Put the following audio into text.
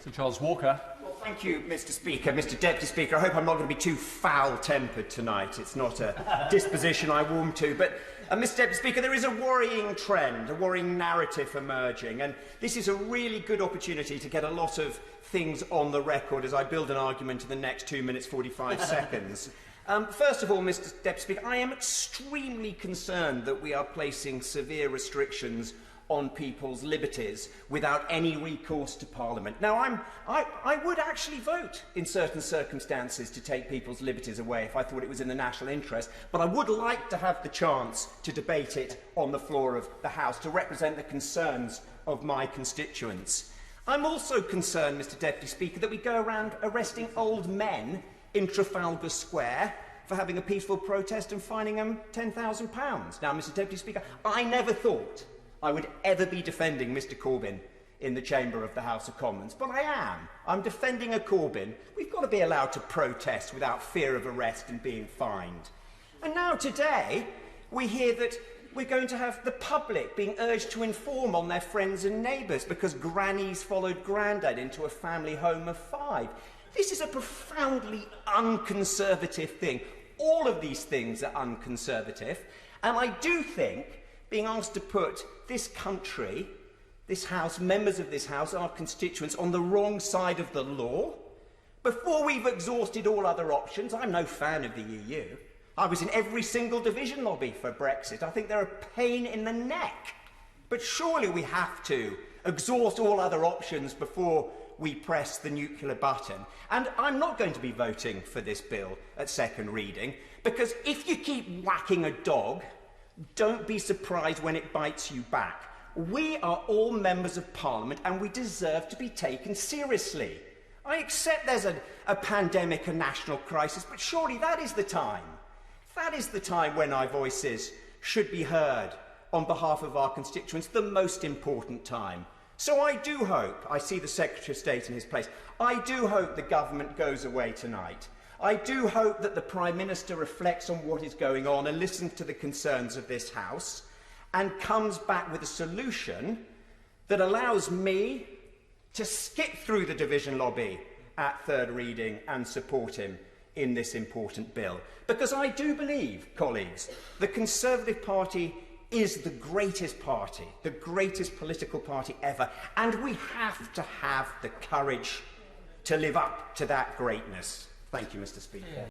Sir Charles Walker. Well, thank you, Mr. Speaker. Mr. Deputy Speaker, I hope I'm not going to be too foul-tempered tonight. It's not a disposition I warm to. But, Mr. Deputy Speaker, there is a worrying trend, a worrying narrative emerging, and this is a really good opportunity to get a lot of things on the record as I build an argument in the next 2 minutes 45 seconds. First of all, Mr. Deputy Speaker, I am extremely concerned that we are placing severe restrictions on people's liberties without any recourse to Parliament. Now, I would actually vote in certain circumstances to take people's liberties away if I thought it was in the national interest, but I would like to have the chance to debate it on the floor of the House to represent the concerns of my constituents. I'm also concerned, Mr. Deputy Speaker, that we go around arresting old men in Trafalgar Square for having a peaceful protest and fining them £10,000. Now, Mr. Deputy Speaker, I never thought I would ever be defending Mr. Corbyn in the chamber of the House of Commons, but I am. I'm defending a Corbyn. We've got to be allowed to protest without fear of arrest and being fined. And now today, we hear that we're going to have the public being urged to inform on their friends and neighbours because grannies followed grandad into a family home of 5. This is a profoundly unconservative thing. All of these things are unconservative, and I do think being asked to put this country, this House, members of this House, our constituents, on the wrong side of the law. Before we've exhausted all other options, I'm no fan of the EU. I was in every single division lobby for Brexit. I think they're a pain in the neck. But surely we have to exhaust all other options before we press the nuclear button. And I'm not going to be voting for this bill at second reading, because if you keep whacking a dog, don't be surprised when it bites you back. We are all members of Parliament and we deserve to be taken seriously. I accept there's a pandemic, a national crisis, but surely that is the time. That is the time when our voices should be heard on behalf of our constituents, the most important time. So I do hope, I see the Secretary of State in his place, I do hope the government goes away tonight. I do hope that the Prime Minister reflects on what is going on and listens to the concerns of this House and comes back with a solution that allows me to skip through the division lobby at third reading and support him in this important bill. Because I do believe, colleagues, the Conservative Party is the greatest political party ever, and we have to have the courage to live up to that greatness. Thank you, Mr. Speaker.